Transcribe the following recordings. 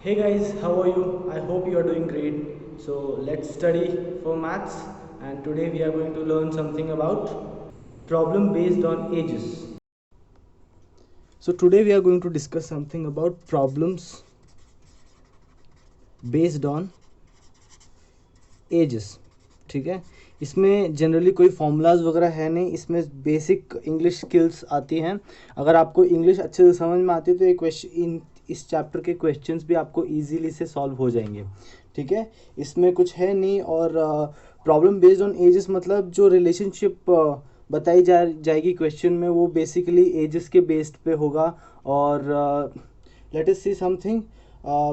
Hey guys, how are you? I hope you are doing great. So let's study for maths, and today we are going to learn something about problem based on ages. So today we are going to discuss something about problems based on ages. ठीक है, इसमें generally कोई formulas वगैरह है नहीं, इसमें basic English skills आती हैं. अगर आपको इंग्लिश अच्छे से समझ में आती है तो ये क्वेश्चन, इस चैप्टर के क्वेश्चंस भी आपको इजीली से सॉल्व हो जाएंगे. ठीक है, इसमें कुछ है नहीं. और प्रॉब्लम बेस्ड ऑन एजेस मतलब जो रिलेशनशिप बताई जाएगी क्वेश्चन में वो बेसिकली एजेस के बेस्ड पे होगा. और let us see something,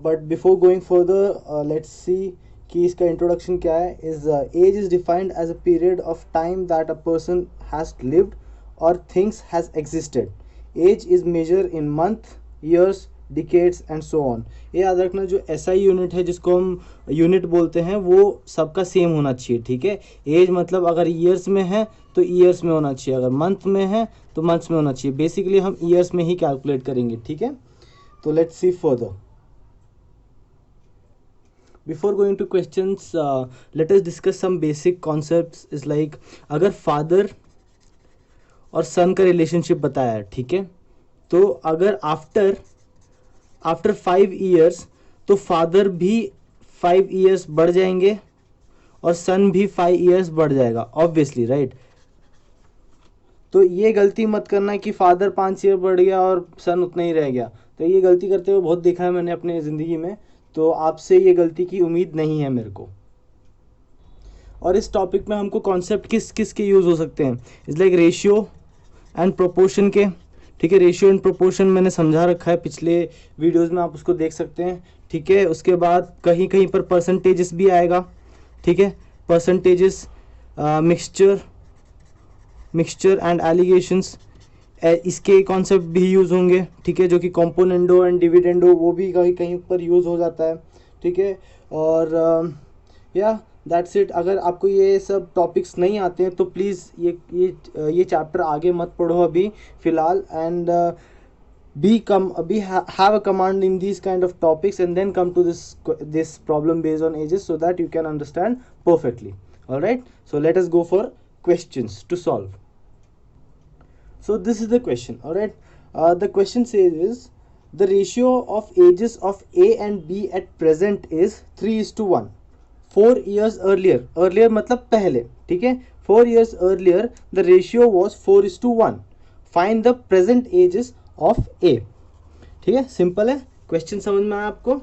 but before going further let's see कि इसका इंट्रोडक्शन क्या है. Age is defined as a period of time that a person has lived और things has existed. Age is measure in month, years, decades and so on. ये याद रखना, जो SI unit है जिसको हम यूनिट बोलते हैं वो सबका सेम होना चाहिए. ठीक है, एज मतलब अगर ईयर्स में है तो ईयर्स में होना चाहिए, अगर मंथ में है तो मंथ्स में होना चाहिए. बेसिकली हम ईयर्स में ही कैलकुलेट करेंगे. ठीक है, तो let's see further. Before going to questions, let us discuss some basic concepts. Is like अगर फादर और सन का रिलेशनशिप बताया है, ठीक है, तो अगर आफ्टर 5 ईयर्स तो फादर भी 5 ईयर्स बढ़ जाएंगे और सन भी 5 ईयर्स बढ़ जाएगा, ऑब्वियसली राइट. तो ये गलती मत करना कि फादर 5 ईयर बढ़ गया और सन उतना ही रह गया. तो ये गलती करते हुए बहुत देखा है मैंने अपने ज़िंदगी में, तो आपसे ये गलती की उम्मीद नहीं है मेरे को. और इस टॉपिक में हमको कॉन्सेप्ट किस किस के यूज़ हो सकते हैं. Is like ratio and proportion के. ठीक है, रेशियो एंड प्रोपोर्शन मैंने समझा रखा है पिछले वीडियोस में, आप उसको देख सकते हैं. ठीक है, उसके बाद कहीं कहीं पर परसेंटेजेस भी आएगा. ठीक है, परसेंटेजेस, मिक्सचर एंड एलिगेशंस, इसके कॉन्सेप्ट भी यूज़ होंगे. ठीक है, जो कि कॉम्पोनेंडो एंड डिविडेंडो वो भी कहीं कहीं पर यूज़ हो जाता है. ठीक है, और या दैट्स इट. अगर आपको ये सब टॉपिक्स नहीं आते हैं तो प्लीज़ ये चैप्टर आगे मत पढ़ो अभी फ़िलहाल. And be have a command in these kind of topics and then come to this problem based on ages so that you can understand perfectly. All right, so let us go for questions to solve. So this is the question. All right, the question says is the ratio of ages of A and B at present is 3:1. 4 years earlier मतलब पहले. ठीक है, 4 years earlier the ratio was 4:1. Find the present ages of A. ठीक है, simple है. Question समझ में आया आपको?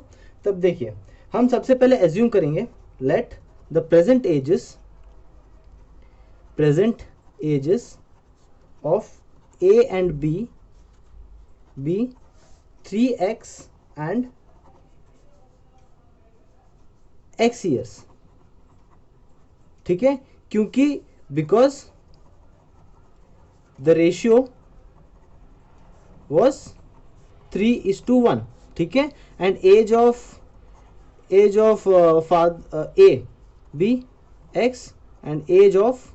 तब देखिए, हम सबसे पहले एज्यूम करेंगे let the present edges of A and B be 3x and x years. ठीक है, क्योंकि बिकॉज द रेशियो was 3:1. ठीक है, and age of A B x and age of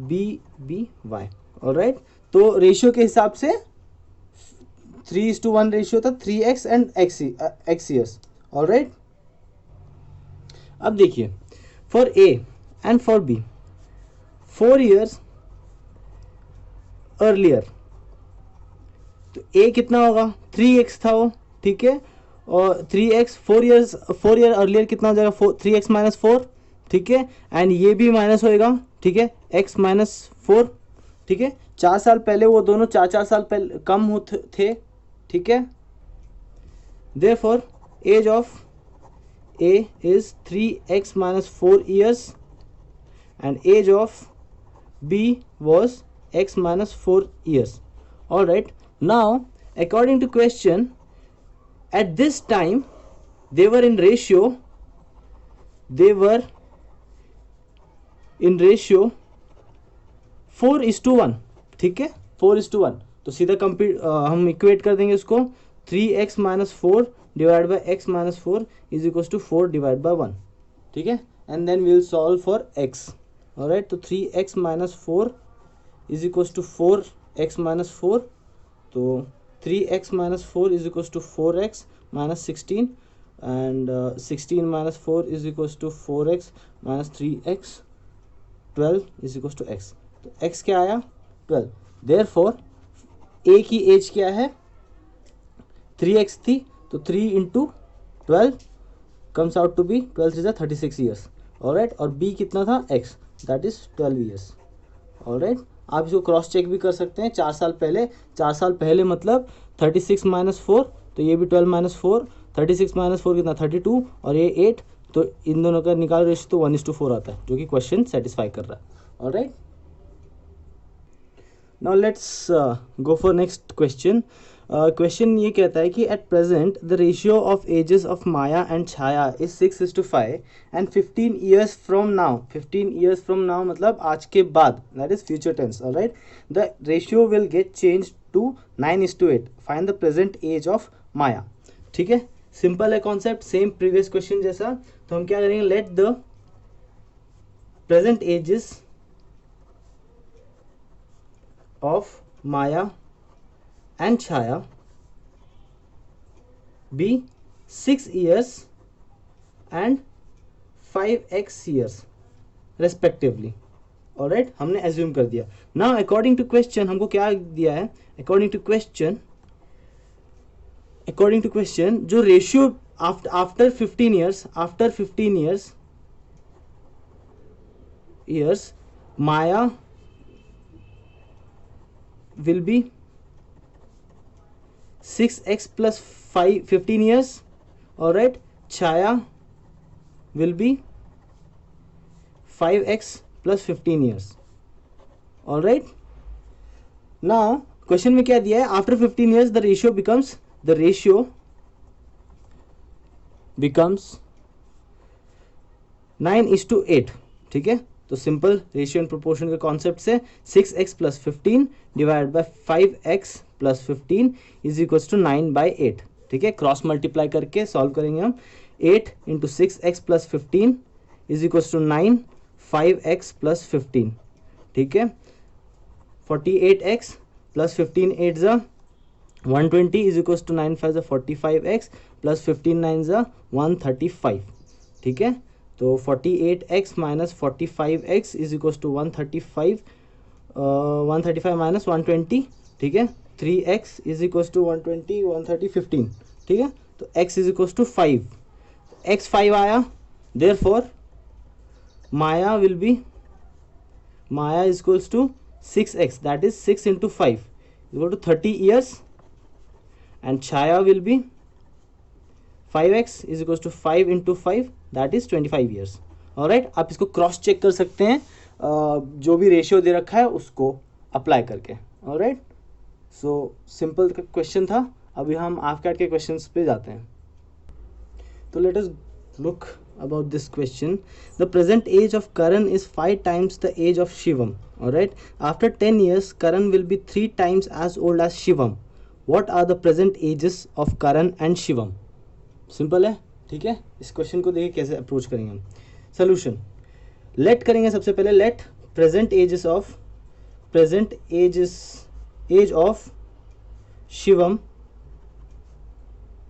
B y. Alright, तो रेशियो के हिसाब से 3:1 रेशियो था, 3x and x years. Alright, अब देखिए for A and for B 4 years earlier, तो A कितना होगा, 3x था वो. ठीक है, और 3x 4 ईयर अर्लियर कितना हो जाएगा, 3x माइनस 4. ठीक है, एंड ये भी माइनस होएगा. ठीक है, x माइनस 4. ठीक है, 4 साल पहले वो दोनों 4 साल पहले कम थे. ठीक है, therefore age of A is 3x minus 4 years and age of B was x minus 4 years. Alright, now according to question, at this time they were in ratio 4:1. ठीक है, 4:1. तो सीधा हम इक्वेट कर देंगे उसको. 3x minus 4 divide by x minus 4 is equals to 4 divide by 1. ठीक है, and then we will solve for x. Alright, तो 3x minus 4 is equals to 4x minus 4. तो 3x minus 4 is equals to 4x minus 16. and 16 minus 4 is equals to 4x minus 3x, 12 is equals to x. तो x क्या आया 12. Therefore a की as क्या है 3x थी, तो 3 into 12 comes out to be 12 is 36 years. Alright, और b कितना था x, that is 12 years. Alright, आप इसको क्रॉस चेक भी कर सकते हैं. 4 साल पहले मतलब 36 माइनस 4, तो ये भी 12 माइनस 4, 36 माइनस 4 कितना 32, और ये 8, तो इन दोनों का निकाल रेशियो तो 1:4 आता है, जो कि क्वेश्चन सेटिस्फाई कर रहा है. Alright, now let's go for next question. Question ये कहता है कि at present the ratio of ages of Maya and Chhaya is 6:5 and 15 years from now. 15 years from now मतलब आज के बाद, that is future tense. Alright, the ratio will get change to 9:8. Find the present age of Maya. ठीक है, simple है concept, same previous question जैसा. तो हम क्या करेंगे, let the present edges of Maya and Chaya be 6 years and 5x years respectively. Alright, हमने assume कर दिया. Now according to question हमको क्या दिया है, according to question जो ratio after 15 years Maya will be 6x plus 15 years. Alright, Chaya will be 5x plus 15 years. Alright, now question में क्या दिया है, after 15 years the ratio becomes 9:8. ठीक है, तो सिंपल रेशियो एंड प्रोपोर्शन के concept से 6x plus 15 divide by 5x plus 15 is equals to 9/8. ठीक है, क्रॉस मल्टीप्लाई करके सॉल्व करेंगे हम. 8 into 6x plus 15 is equals to 9, 5x plus 15. ठीक है, 48x प्लस 15 8 ज़ा 120 इज इक्वल्स टू 9 5 ज़ा 45x प्लस 15 9 ज़ा 135. ठीक है, तो 48x minus 45x is equals to 135 minus 120. ठीक है, 3x इज इक्वल्स टू 120 130 15. ठीक है, तो x is equals to 5. x 5 आया, therefore Maya is equals to 6x, that is 6 into 5 equal to 30 years, and Chhaya will be 5x is equals to 5 into 5 that is 25 years. Alright, आप इसको cross check कर सकते हैं जो भी रेशियो दे रखा है उसको अप्लाई करके. ऑलराइट, सो सिंपल क्वेश्चन था. अभी हम AFCAT के क्वेश्चंस पे जाते हैं. तो let us look about this question. The present age of Karan is 5 times the age of Shivam. Alright, after 10 years Karan will be 3 times as old as Shivam. What are the present ages of Karan and Shivam. Simple है. ठीक है, इस question को देखिए कैसे approach करेंगे हम. Solution late करेंगे सबसे पहले. Let present age of Shivam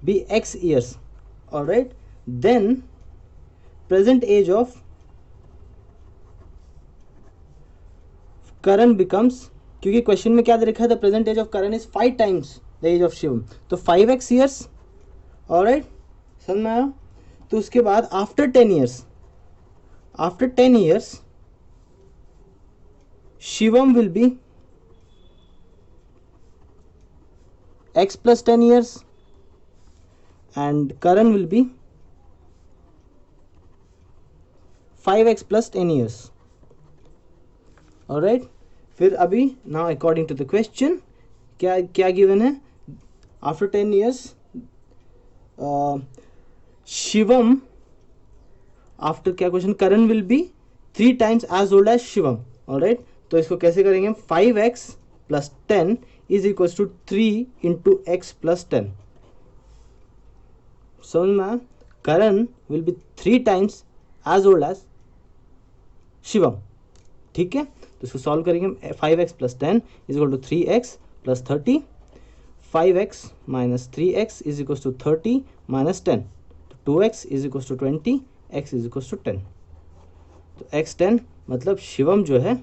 be x years. Alright, then present age of Karan becomes, क्योंकि क्वेश्चन में क्या दे रखा है, the present age of Karan is 5 times the age of Shivam, तो 5x years. ऑलराइट, समझ में आया. तो उसके बाद after 10 years Shivam will be x plus 10 years and Karan will be 5x plus 10 years. Alright, फिर अभी now according to the question क्या given है, after 10 years शिवम आफ्टर क्या question, Karan will be 3 times as old as Shivam. Alright, तो इसको कैसे करेंगे, 5x plus 10 is equal to 3 into x plus 10. समझ में, Karan will be 3 times as old as Shivam. ठीक है, तो इसको सॉल्व करेंगे. 5x plus 10 is equal to 3x plus 30. 5x minus 3x is equal to 30 minus 10, 2x is equal to 20, x is equal to 10। तो x 10 मतलब शिवम जो है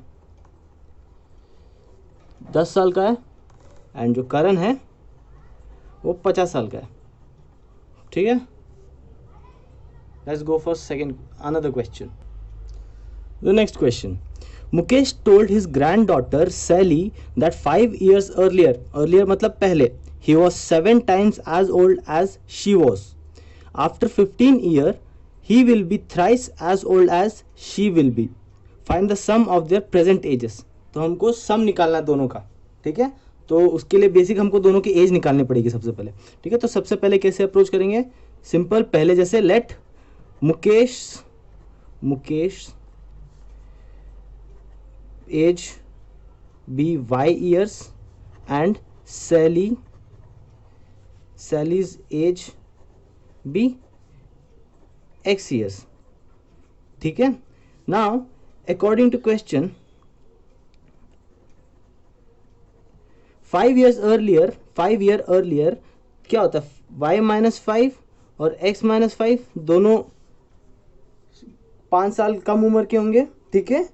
10 साल का है एंड जो करण है वो 50 साल का है। ठीक है, let's go for second another question. The next question, Mukesh told his granddaughter Sally that 5 years earlier मतलब पहले, he was 7 times as old as she was. After 15 years he will be thrice as old as she will be. Find the sum of their present ages. तो हमको सम निकालना है दोनों का। ठीक है, तो उसके लिए बेसिक हमको दोनों की एज निकालनी पड़ेगी सबसे पहले। ठीक है, तो सबसे पहले कैसे अप्रोच करेंगे, सिंपल, पहले जैसे let Mukesh age be y years and Sally's age be x years। ठीक है, now according to question 5 years earlier क्या होता है, y माइनस 5 और x माइनस 5 दोनों 5 साल कम उम्र के होंगे। ठीक है,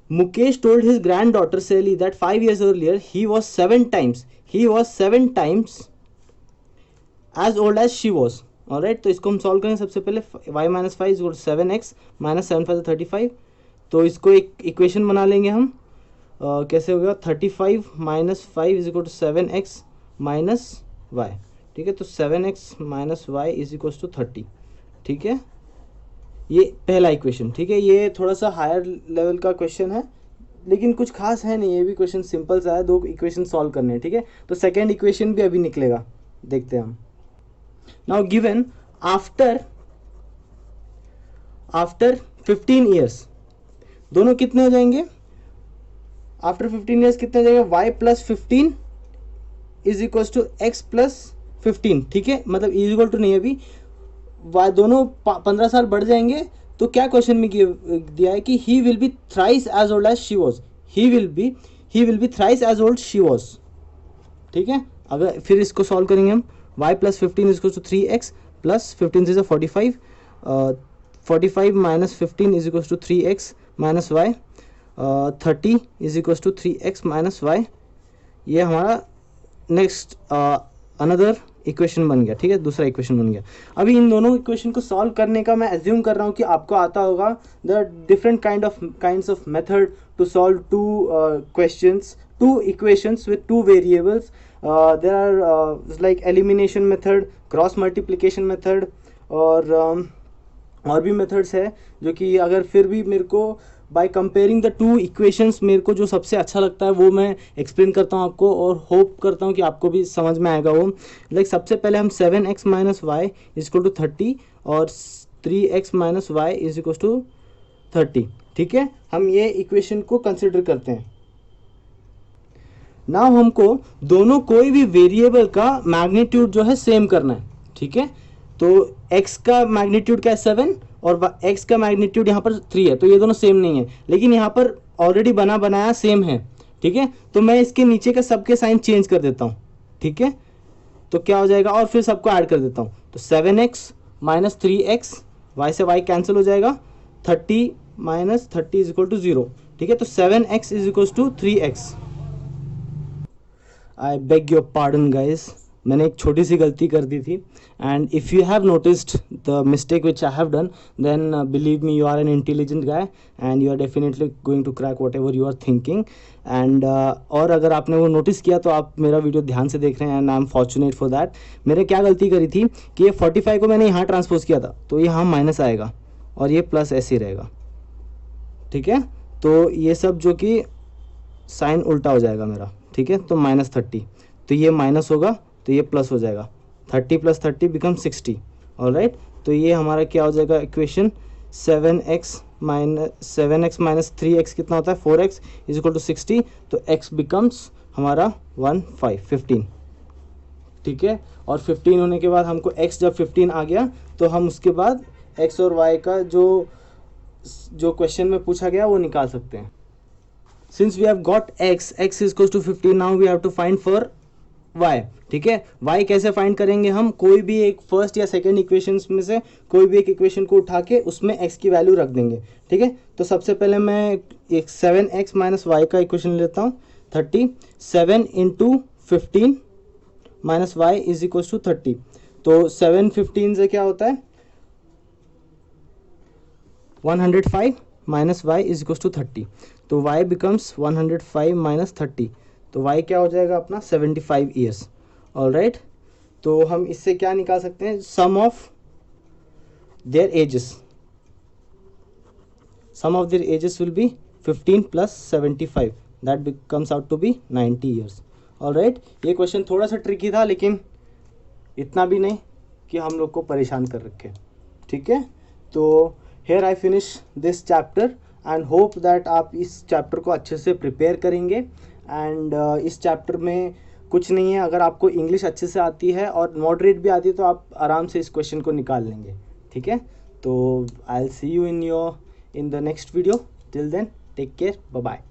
Mukesh told his granddaughter Sally that 5 years earlier he was 7 times as old as she was। Alright, तो इसको हम सॉल्व करेंगे। सबसे पहले y minus 5 is 7x minus 7 5 35। तो इसको एक इक्वेशन बना लेंगे हम। कैसे होगा, 35 minus 5 is equal to 7x minus y। ठीक है, तो 7x minus y is equal to 30। ठीक है, ये पहला इक्वेशन। ठीक है, ये थोड़ा सा हायर लेवल का क्वेश्चन है लेकिन कुछ खास है नहीं, ये भी क्वेश्चन सिंपल सा है, 2 इक्वेशन सॉल्व करने हैं। ठीक है, तो सेकेंड इक्वेशन भी अभी निकलेगा, देखते हैं हम। नाउ गिवन आफ्टर 15 years दोनों कितने हो जाएंगे, आफ्टर 15 years कितने हो जाएंगे, y plus 15 is equal to x plus 15। ठीक है, मतलब इज इक्वल टू नहीं है अभी, y दोनों 15 साल बढ़ जाएंगे। तो क्या क्वेश्चन में दिया है कि he will be thrice as old as she was, he will be thrice as old she was. ठीक है, अगर फिर इसको सॉल्व करेंगे हम, y plus 15 is equal to 3x plus 15 is 45, 45 minus 15 is equal to 3x minus y, 30 is equal to 3x minus y। ये हमारा next another equation बन गया। ठीक है, दूसरा इक्वेशन बन गया। अभी इन दोनों इक्वेशन को सॉल्व करने का मैं एज्यूम कर रहा हूँ कि आपको आता होगा। There are different kinds of method to solve two equations with 2 variables. There are like elimination method, cross multiplication method और भी मेथड्स है जो कि अगर फिर भी मेरे को बाय कंपेयरिंग द 2 इक्वेशंस मेरे को जो सबसे अच्छा लगता है वो मैं एक्सप्लेन करता हूँ आपको, और होप करता हूँ कि आपको भी समझ में आएगा वो। लाइक सबसे पहले हम 7x minus y is equal to 30 और 3x minus y is equal to 30। ठीक है, हम ये इक्वेशन को कंसिडर करते हैं। नाउ हमको दोनों कोई भी वेरिएबल का मैग्नीट्यूड जो है सेम करना है। ठीक है, तो x का मैग्नीट्यूड क्या है 7 और x का मैग्नीट्यूड यहाँ पर 3 है, तो ये दोनों सेम नहीं है, लेकिन यहाँ पर ऑलरेडी बनाया सेम है। ठीक है, तो मैं इसके नीचे का सबके साइन चेंज कर देता हूँ। ठीक है, तो क्या हो जाएगा, और फिर सबको ऐड कर देता हूँ। तो 7x माइनस 3x, y से y कैंसिल हो जाएगा, 30 माइनस 30 इज इक्वल टू 0। ठीक है, तो 7x is equal to 3x। I beg your pardon guys, मैंने एक छोटी सी गलती कर दी थी, and if you have noticed the mistake which I have done, then believe me, you are an intelligent guy and you are definitely going to crack whatever you are thinking. And और अगर आपने वो notice किया तो आप मेरा video ध्यान से देख रहे हैं, and I am fortunate for that. मैंने क्या गलती करी थी कि ये 45 को मैंने यहाँ ट्रांसपोज किया था, तो यहाँ माइनस आएगा और ये प्लस ऐसे ही रहेगा। ठीक है, तो ये सब जो कि साइन उल्टा हो जाएगा मेरा। ठीक है, तो माइनस 30, तो ये माइनस होगा तो ये प्लस हो जाएगा, 30 प्लस 30 बिकम 60। ऑलराइट, तो ये हमारा क्या हो जाएगा इक्वेशन, 7x माइनस 3x कितना होता है 4x इज इक्वल टू 60, तो x बिकम्स हमारा 15। ठीक है, और 15 होने के बाद हमको x जब 15 आ गया तो हम उसके बाद x और y का जो क्वेश्चन में पूछा गया वो निकाल सकते हैं। Since we have got x is equals to 15, now we have to find for y, ठीक है। y कैसे फाइंड करेंगे हम, कोई भी एक फर्स्ट या सेकंड इक्वेशन में से कोई भी एक इक्वेशन को उठा के उसमें x की वैल्यू रख देंगे, ठीक है। तो सबसे पहले मैं एक 7x माइनस वाई का इक्वेशन लेता हूँ 30, 7 into 15 minus y is equal to 30। तो 7 15 से क्या होता है 105 minus y is equal to 30। तो y बिकम्स 105 माइनस 30, तो y क्या हो जाएगा अपना 75 ईयर्स। ऑल राइट, तो हम इससे क्या निकाल सकते हैं, sum of their ages, sum of their ages will be 15 plus 75, that becomes out to be 90 years. All right, ये क्वेश्चन थोड़ा सा ट्रिकी था लेकिन इतना भी नहीं कि हम लोग को परेशान कर रखे, ठीक है। तो here I finish this chapter and hope that आप इस चैप्टर को अच्छे से प्रिपेयर करेंगे। एंड इस चैप्टर में कुछ नहीं है, अगर आपको इंग्लिश अच्छे से आती है और मॉडरेट भी आती है तो आप आराम से इस क्वेश्चन को निकाल लेंगे, ठीक है। तो I will see you in the next video, till then take care, bye bye.